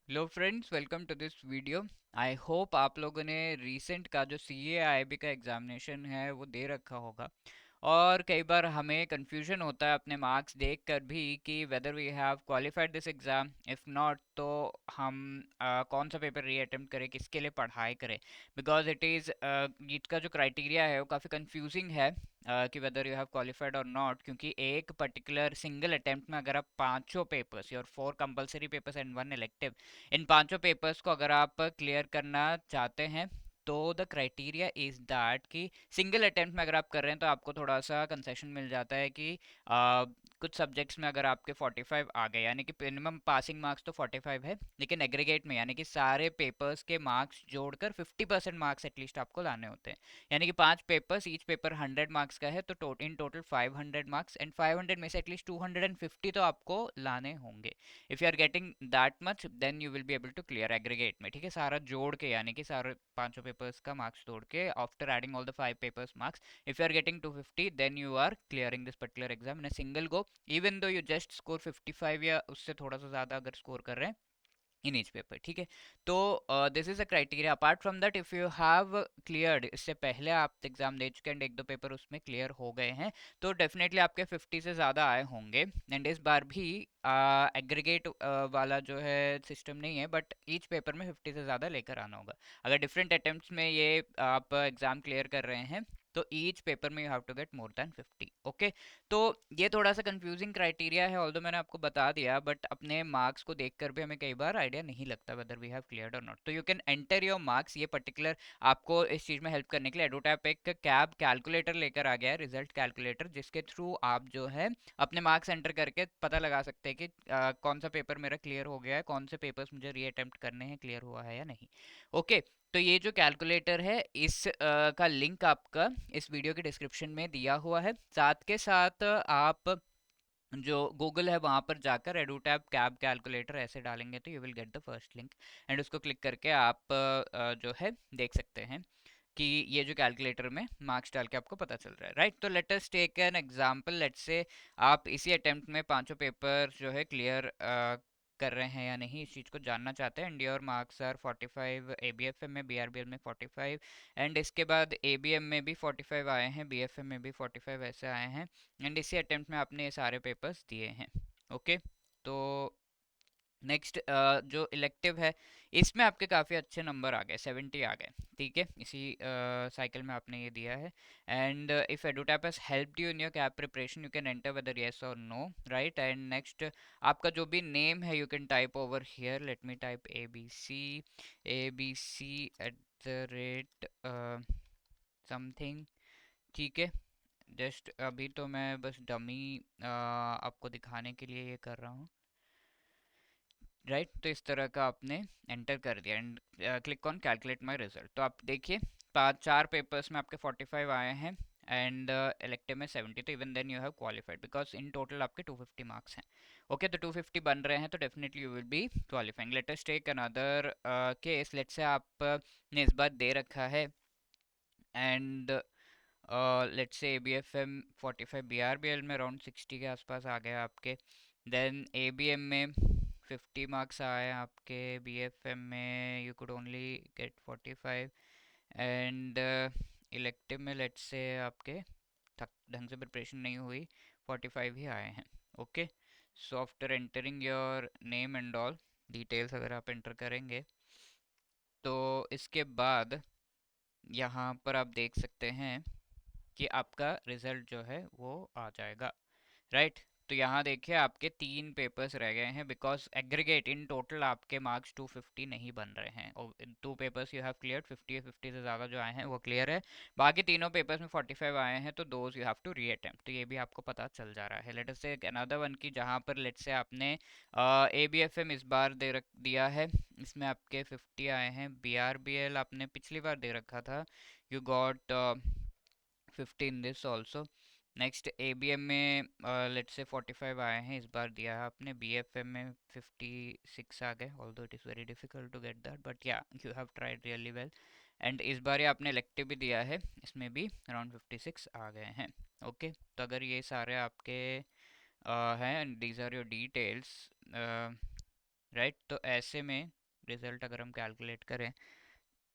Hello friends, welcome to this video. I hope आप लोगों ने रीसेंट का जो सी ए आई बी का एग्जामिनेशन है वो दे रखा होगा। और कई बार हमें कंफ्यूजन होता है अपने मार्क्स देखकर भी कि whether we have qualified this exam, if not तो हम कौन सा पेपर री अटेम्प्ट करें, किसके लिए पढ़ाई करें। बिकॉज इट इज़ इसका जो क्राइटेरिया है वो काफ़ी कंफ्यूजिंग है कि वेदर यू हैव क्वालिफाइड और नॉट, क्योंकि एक पर्टिकुलर सिंगल अटेम्प्ट में अगर आप पांचों papers, your 4 compulsory papers and 1 elective, इन पांचों पेपर्स को अगर आप क्लियर करना चाहते हैं तो द क्राइटेरिया इज दैट कि सिंगल अटेम्प्ट में अगर आप कर रहे हैं तो आपको थोड़ा सा कंसेशन मिल जाता है कि कुछ सब्जेक्ट्स में अगर आपके 45 आ गए, यानी कि मिनिमम पासिंग मार्क्स तो 45 है, लेकिन एग्रीगेट में यानी कि सारे पेपर्स के मार्क्स जोड़कर 50% मार्क्स एटलीस्ट आपको लाने होते हैं। यानी कि 5 पेपर्स, ईच पेपर 100 मार्क्स का है, तो इन टोटल 500 मार्क्स, एंड 500 में से एटलीस्ट 250 तो आपको लाने होंगे। If you are getting that much then you will be able to clear aggregate में। ठीक है, सारा जोड़ के, यानी कि सारे पांचों पेपर्स का मार्क्स जोड़ के, after adding all the 5 papers marks, if you are getting 250 then you are clearing this particular exam in a single go, even though you just score 55 या उससे थोड़ा सा ज़्यादा अगर स्कोर कर रहे हैं इन ईच पेपर। ठीक है, तो this is a criteria. Apart from that, if you have cleared, इससे पहले आप एग्जाम दे चुके हैं, एक दो पेपर उसमें क्लियर हो गए हैं, तो डेफिनेटली आपके 50 से ज़्यादा आए होंगे। एंड इस बार भी एग्रीगेट वाला जो है सिस्टम नहीं है, बट ईच पेपर में 50 से ज़्यादा लेकर आना होगा। अगर डिफरेंट अटेम्प्ट्स में ये आप एग्ज़ाम क्लियर कर रहे हैं तो ईच पेपर में you have to get more than 50। Okay, तो ये थोड़ा सा कंफ्यूजिंग क्राइटेरिया है, ऑल्दो मैंने आपको बता दिया, बट अपने मार्क्स को देखकर भी हमें कई बार आइडिया नहीं लगता वेदर वी हैव क्लियर्ड और नॉट। तो you can enter your marks, ये पर्टिकुलर आपको इस चीज़ में हेल्प करने के लिए एडोटैप एक कैब कैलकुलेटर लेकर आ गया है, रिजल्ट कैलकुलेटर, जिसके थ्रू आप जो है अपने मार्क्स एंटर करके पता लगा सकते हैं कि कौन सा पेपर मेरा क्लियर हो गया है, कौन से पेपर्स मुझे री अटेम्प्ट करने हैं, क्लियर हुआ है या नहीं। ओके, तो ये जो कैलकुलेटर है इस का लिंक आपका इस वीडियो के डिस्क्रिप्शन में दिया हुआ है। साथ के साथ आप जो गूगल है वहाँ पर जाकर एडुटैब कैब कैलकुलेटर ऐसे डालेंगे तो you will get the first link, and उसको क्लिक करके आप जो है देख सकते हैं कि ये जो कैलकुलेटर में मार्क्स डाल के आपको पता चल रहा है। राइट, तो let us take an example, let's say आप इसी अटेम्प्ट में पांचों पेपर जो है क्लियर कर रहे हैं या नहीं, इस चीज़ को जानना चाहते हैं। And your marks are 45, ABFM में, बीआरबीएल में 45, एंड इसके बाद एबीएम में भी 45 आए हैं, बीएफएम में भी 45 ऐसे आए हैं, एंड इसी अटेम्प्ट में आपने ये सारे पेपर्स दिए हैं। ओके, तो नेक्स्ट जो इलेक्टिव है इसमें आपके काफ़ी अच्छे नंबर आ गए, 70 आ गए। ठीक है, इसी साइकिल में आपने ये दिया है। And if EduTap has helped you in your CAIIB preparation you can enter whether yes और नो। राइट, एंड नेक्स्ट आपका जो भी नेम है you can type over here, let me type A B C at the rate something. ठीक है, just अभी तो मैं बस डमी आपको दिखाने के लिए ये कर रहा हूँ। राइट, तो इस तरह का आपने एंटर कर दिया and click on calculate my result. तो आप देखिए पाँच चार पेपर्स में आपके 45 आए हैं एंड इलेक्टिव में 70, तो even then you have qualified because in total आपके 250 मार्क्स हैं। ओके, तो 250 बन रहे हैं तो definitely you will be qualifying. Let us take another case, let's say आप ने इस बार दे रखा है and let's say A B F M 45, B R B L में अराउंड 60 के आसपास आ गया आपके, देन ए बी एम में 50 मार्क्स आए आपके, बी एफ एम में you could only get 45, and elective में लेट्स से आपके थक ढंग से प्रिपरेशन नहीं हुई, 45 ही आए हैं। Okay, so after entering your name and all details अगर आप एंटर करेंगे तो इसके बाद यहाँ पर आप देख सकते हैं कि आपका रिजल्ट जो है वो आ जाएगा। राइट, तो यहाँ देखिए आपके 3 पेपर्स रह गए हैं बिकॉज एग्रीगेट इन टोटल आपके मार्क्स 250 नहीं बन रहे हैं, और 2 पेपर्स यू हैव क्लियर, 50 50 से ज़्यादा जो आए हैं वो क्लियर है। बाकी तीनों पेपर्स में 45 आए हैं तो those you have to reattempt, तो ये भी आपको पता चल जा रहा है। लेट अस से अनदर वन की जहाँ पर लेट से आपने ए बी एफ एम इस बार दिया है, इसमें आपके 50 आए हैं, बी आर बी एल आपने पिछली बार दे रखा था, you got 50 in this also. Next A B M में लेट से 45 आए हैं, इस बार दिया है आपने, बी एफ एम में 56 आ गए, although it is very difficult to get that but yeah you have tried really well. And इस बार ये आपने इलेक्टिव भी दिया है, इसमें भी अराउंड 56 आ गए हैं। ओके, तो अगर ये सारे आपके हैं, these are your details, right. तो ऐसे में रिजल्ट अगर हम कैलकुलेट करें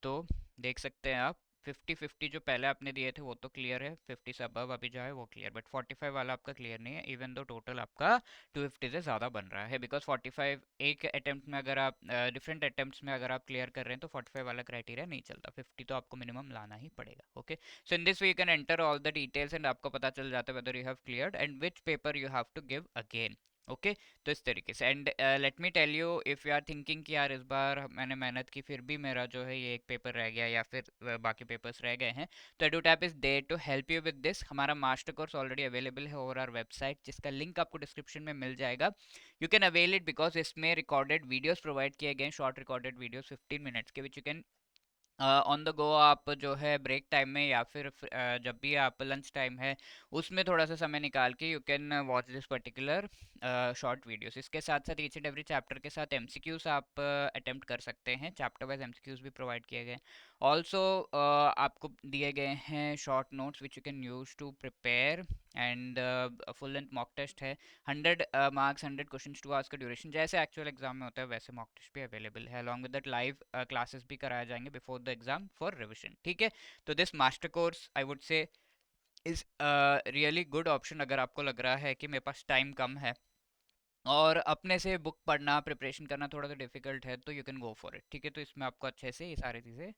तो देख सकते हैं आप 50-50 जो पहले आपने दिए थे वो तो क्लियर है, 50 से अबव अभी जो है वो क्लियर, बट 45 वाला आपका क्लियर नहीं है, इवन दो टोटल आपका 250 से ज़्यादा बन रहा है, बिकॉज 45 एक अटेम्प्ट में अगर आप डिफरेंट अटेम्प्ट्स में अगर आप क्लियर कर रहे हैं तो 45 वाला क्राइटेरिया नहीं चलता, 50 तो आपको मिनिमम लाना ही पड़ेगा। Okay, so in this way you can enter all the details and आपको पता चल जाता है whether you have cleared and which paper you have to give again. Okay, तो इस तरीके से। And let me tell you, if you are thinking कि यार इस बार मैंने मेहनत की फिर भी मेरा जो है ये एक पेपर रह गया या फिर बाकी पेपर्स रह गए हैं, तो EduTap is there to help you with this. हमारा मास्टर कोर्स ऑलरेडी अवेलेबल है ओवर आवर वेबसाइट, जिसका लिंक आपको डिस्क्रिप्शन में मिल जाएगा। You can avail it because इसमें रिकॉर्डेड वीडियोस प्रोवाइड किए गए हैं, शॉर्ट रिकॉर्डेड वीडियोस 15 मिनट्स के, which you can on the go आप जो है ब्रेक टाइम में या फिर जब भी आप लंच टाइम है उसमें थोड़ा सा समय निकाल के you can watch this particular short videos. इसके साथ साथ ईच एंड एवरी चैप्टर के साथ एमसीक्यूज आप अटेम्प्ट कर सकते हैं, चैप्टर वाइज एमसीक्यूज भी प्रोवाइड किए गए हैं। ऑल्सो आपको दिए गए हैं short notes which you can use to prepare, and full length mock test है, 100 मार्क्स 100 क्वेश्चन, 2 आवर्स का ड्यूरेशन, जैसे एक्चुअल एग्जाम में होता है वैसे मॉक टेस्ट भी अवेलेबल है। Along with that live classes भी कराए जाएंगे before the exam for revision. ठीक है, तो this master course I would say is really good option अगर आपको लग रहा है कि मेरे पास टाइम कम है और अपने से बुक पढ़ना प्रिपरेशन करना थोड़ा सा डिफिकल्ट है, तो you can go for it. ठीक है, तो इसमें आपको अच्छे से ये सारी चीज़ें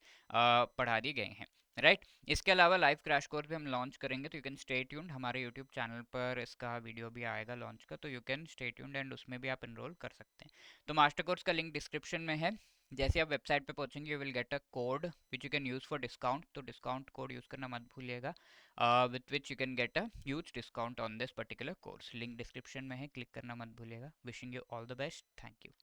पढ़ा दी गई हैं, राइट। इसके अलावा लाइव क्रैश कोर्स भी हम लॉन्च करेंगे, तो यू कैन स्टे ट्यून्ड, हमारे यूट्यूब चैनल पर इसका वीडियो भी आएगा लॉन्च का, तो you can stay tuned and उसमें भी आप इनरोल कर सकते हैं। तो मास्टर कोर्स का लिंक डिस्क्रिप्शन में है। जैसे आप वेबसाइट पे पहुंचेंगे you will get a code which you can use for discount, तो डिस्काउंट कोड यूज़ करना मत भूलिएगा, with which you can get a huge discount on this particular course. Link description में है, click करना मत भूलिएगा। Wishing you all the best. Thank you.